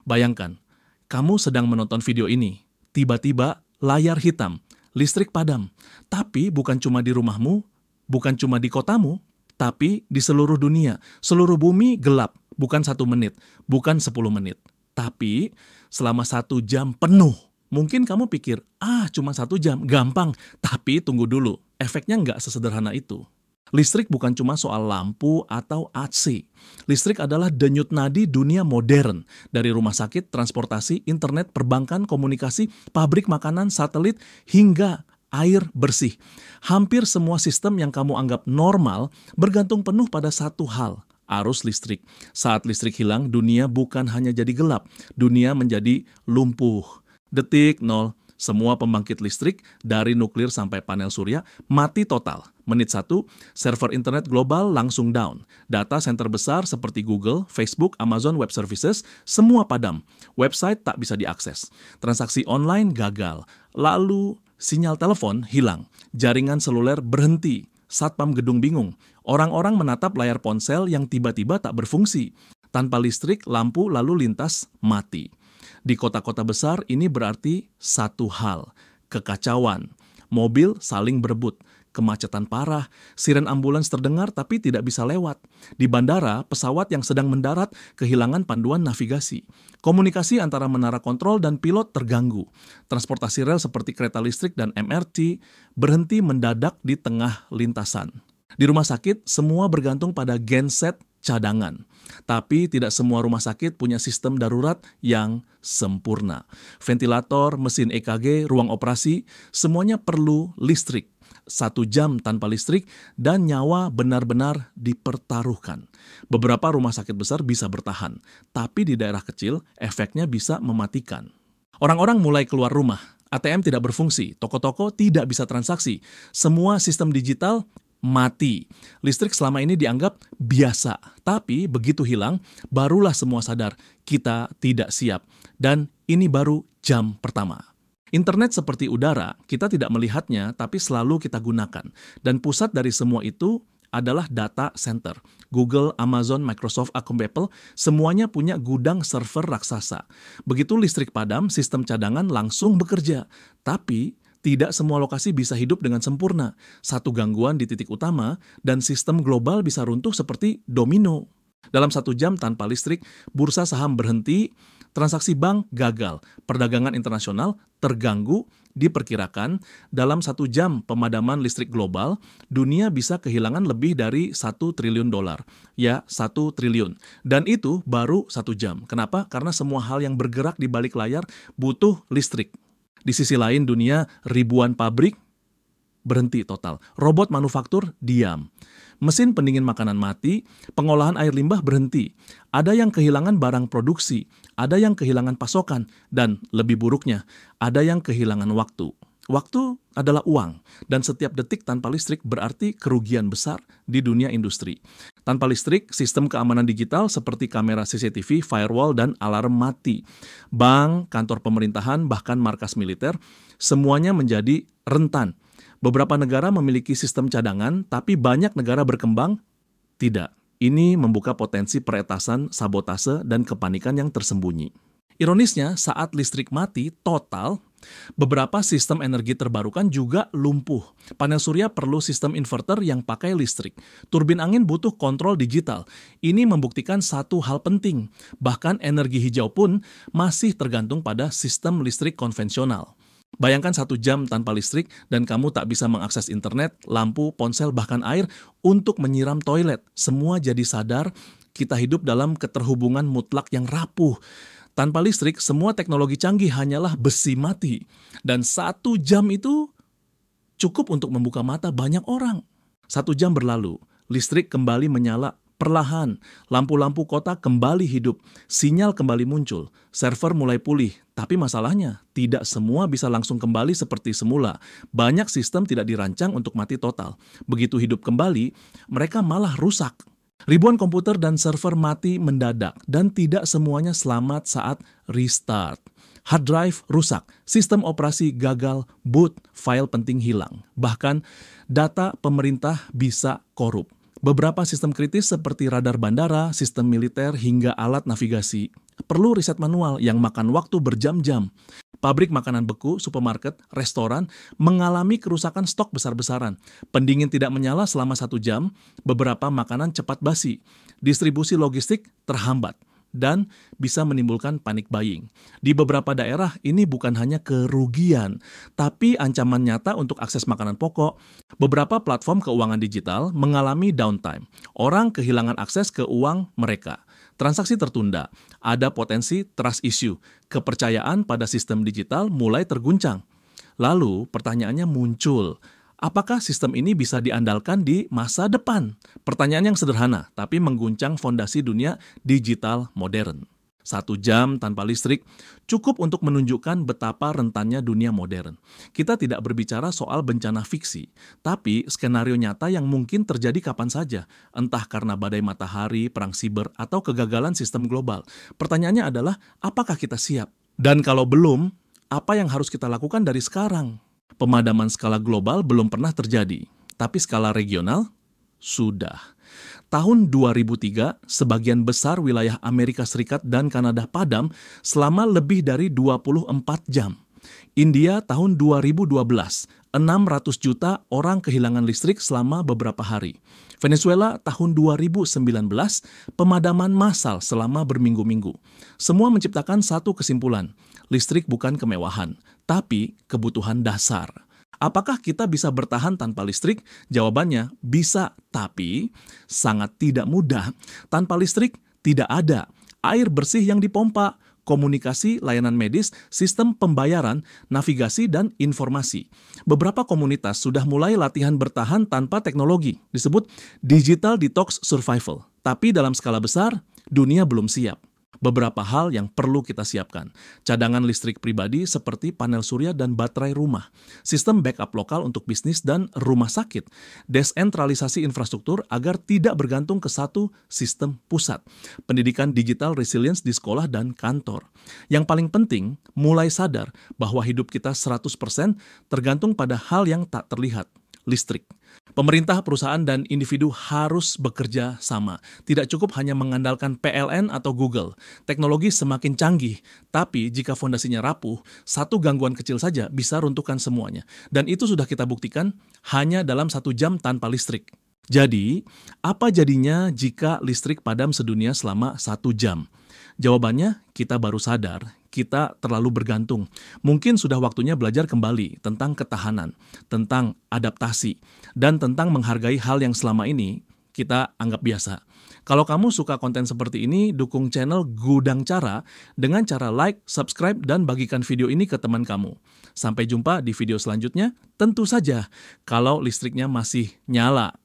Bayangkan, kamu sedang menonton video ini, tiba-tiba layar hitam, listrik padam. Tapi bukan cuma di rumahmu, bukan cuma di kotamu, tapi di seluruh dunia. Seluruh bumi gelap, bukan 1 menit, bukan 10 menit. Tapi selama 1 jam penuh. Mungkin kamu pikir, cuma 1 jam, gampang. Tapi tunggu dulu, efeknya nggak sesederhana itu. Listrik bukan cuma soal lampu atau AC. Listrik adalah denyut nadi dunia modern. Dari rumah sakit, transportasi, internet, perbankan, komunikasi, pabrik makanan, satelit, hingga air bersih. Hampir semua sistem yang kamu anggap normal bergantung penuh pada satu hal, arus listrik. Saat listrik hilang, dunia bukan hanya jadi gelap, dunia menjadi lumpuh. Detik 0, semua pembangkit listrik dari nuklir sampai panel surya mati total. Menit 1, server internet global langsung down. Data center besar seperti Google, Facebook, Amazon Web Services, semua padam. Website tak bisa diakses. Transaksi online gagal. Lalu sinyal telepon hilang. Jaringan seluler berhenti. Satpam gedung bingung. Orang-orang menatap layar ponsel yang tiba-tiba tak berfungsi. Tanpa listrik, lampu lalu lintas mati. Di kota-kota besar ini berarti satu hal, kekacauan. Mobil saling berebut, kemacetan parah, siren ambulans terdengar tapi tidak bisa lewat. Di bandara, pesawat yang sedang mendarat kehilangan panduan navigasi. Komunikasi antara menara kontrol dan pilot terganggu. Transportasi rel seperti kereta listrik dan MRT berhenti mendadak di tengah lintasan. Di rumah sakit, semua bergantung pada genset cadangan. Tapi tidak semua rumah sakit punya sistem darurat yang sempurna. Ventilator, mesin EKG, ruang operasi, semuanya perlu listrik. 1 jam tanpa listrik dan nyawa benar-benar dipertaruhkan. Beberapa rumah sakit besar bisa bertahan, tapi di daerah kecil efeknya bisa mematikan. Orang-orang mulai keluar rumah, ATM tidak berfungsi, toko-toko tidak bisa transaksi, semua sistem digital mati. Listrik selama ini dianggap biasa, tapi begitu hilang, barulah semua sadar kita tidak siap. Dan ini baru jam pertama. Internet seperti udara, kita tidak melihatnya, tapi selalu kita gunakan. Dan pusat dari semua itu adalah data center. Google, Amazon, Microsoft, Apple, semuanya punya gudang server raksasa. Begitu listrik padam, sistem cadangan langsung bekerja. Tapi tidak semua lokasi bisa hidup dengan sempurna. Satu gangguan di titik utama dan sistem global bisa runtuh seperti domino. Dalam 1 jam tanpa listrik, bursa saham berhenti, transaksi bank gagal, perdagangan internasional terganggu. Diperkirakan dalam 1 jam pemadaman listrik global, dunia bisa kehilangan lebih dari $1 triliun. Ya, 1 triliun. Dan itu baru 1 jam. Kenapa? Karena semua hal yang bergerak di balik layar butuh listrik. Di sisi lain dunia, ribuan pabrik berhenti total. Robot manufaktur diam. Mesin pendingin makanan mati, pengolahan air limbah berhenti. Ada yang kehilangan barang produksi, ada yang kehilangan pasokan, dan lebih buruknya, ada yang kehilangan waktu. Waktu adalah uang, dan setiap detik tanpa listrik berarti kerugian besar di dunia industri. Tanpa listrik, sistem keamanan digital seperti kamera CCTV, firewall, dan alarm mati. Bank, kantor pemerintahan, bahkan markas militer, semuanya menjadi rentan. Beberapa negara memiliki sistem cadangan, tapi banyak negara berkembang tidak. Ini membuka potensi peretasan, sabotase, dan kepanikan yang tersembunyi. Ironisnya, saat listrik mati total, beberapa sistem energi terbarukan juga lumpuh. Panel surya perlu sistem inverter yang pakai listrik. Turbin angin butuh kontrol digital. Ini membuktikan satu hal penting. Bahkan energi hijau pun masih tergantung pada sistem listrik konvensional. Bayangkan 1 jam tanpa listrik dan kamu tak bisa mengakses internet, lampu, ponsel, bahkan air untuk menyiram toilet. Semua jadi sadar kita hidup dalam keterhubungan mutlak yang rapuh. Tanpa listrik, semua teknologi canggih hanyalah besi mati. Dan 1 jam itu cukup untuk membuka mata banyak orang. 1 jam berlalu, listrik kembali menyala perlahan. Lampu-lampu kota kembali hidup, sinyal kembali muncul, server mulai pulih. Tapi masalahnya, tidak semua bisa langsung kembali seperti semula. Banyak sistem tidak dirancang untuk mati total. Begitu hidup kembali, mereka malah rusak. Ribuan komputer dan server mati mendadak dan tidak semuanya selamat saat restart. Hard drive rusak, sistem operasi gagal, boot, file penting hilang. Bahkan data pemerintah bisa korup. Beberapa sistem kritis seperti radar bandara, sistem militer, hingga alat navigasi perlu riset manual yang makan waktu berjam-jam. Pabrik makanan beku, supermarket, restoran mengalami kerusakan stok besar-besaran. Pendingin tidak menyala selama 1 jam, beberapa makanan cepat basi. Distribusi logistik terhambat dan bisa menimbulkan panic buying. Di beberapa daerah ini bukan hanya kerugian, tapi ancaman nyata untuk akses makanan pokok. Beberapa platform keuangan digital mengalami downtime. Orang kehilangan akses ke uang mereka. Transaksi tertunda, ada potensi trust issue. Kepercayaan pada sistem digital mulai terguncang. Lalu pertanyaannya muncul, apakah sistem ini bisa diandalkan di masa depan? Pertanyaan yang sederhana, tapi mengguncang fondasi dunia digital modern. 1 jam tanpa listrik cukup untuk menunjukkan betapa rentannya dunia modern. Kita tidak berbicara soal bencana fiksi, tapi skenario nyata yang mungkin terjadi kapan saja, entah karena badai matahari, perang siber, atau kegagalan sistem global. Pertanyaannya adalah, apakah kita siap? Dan kalau belum, apa yang harus kita lakukan dari sekarang? Pemadaman skala global belum pernah terjadi, tapi skala regional sudah. Tahun 2003, sebagian besar wilayah Amerika Serikat dan Kanada padam selama lebih dari 24 jam. India tahun 2012, 600 juta orang kehilangan listrik selama beberapa hari. Venezuela tahun 2019, pemadaman massal selama berminggu-minggu. Semua menciptakan satu kesimpulan, listrik bukan kemewahan, tapi kebutuhan dasar. Apakah kita bisa bertahan tanpa listrik? Jawabannya, bisa, tapi sangat tidak mudah. Tanpa listrik, tidak ada air bersih yang dipompa, komunikasi, layanan medis, sistem pembayaran, navigasi, dan informasi. Beberapa komunitas sudah mulai latihan bertahan tanpa teknologi, disebut Digital Detox Survival. Tapi dalam skala besar, dunia belum siap. Beberapa hal yang perlu kita siapkan. Cadangan listrik pribadi seperti panel surya dan baterai rumah. Sistem backup lokal untuk bisnis dan rumah sakit. Desentralisasi infrastruktur agar tidak bergantung ke satu sistem pusat. Pendidikan digital resilience di sekolah dan kantor. Yang paling penting, mulai sadar bahwa hidup kita 100% tergantung pada hal yang tak terlihat, listrik. Pemerintah, perusahaan, dan individu harus bekerja sama. Tidak cukup hanya mengandalkan PLN atau Google. Teknologi semakin canggih, tapi jika fondasinya rapuh, satu gangguan kecil saja bisa runtuhkan semuanya. Dan itu sudah kita buktikan hanya dalam 1 jam tanpa listrik. Jadi, apa jadinya jika listrik padam sedunia selama 1 jam? Jawabannya, kita baru sadar, kita terlalu bergantung. Mungkin sudah waktunya belajar kembali tentang ketahanan, tentang adaptasi, dan tentang menghargai hal yang selama ini kita anggap biasa. Kalau kamu suka konten seperti ini, dukung channel Gudang Cara dengan cara like, subscribe, dan bagikan video ini ke teman kamu. Sampai jumpa di video selanjutnya, tentu saja kalau listriknya masih nyala.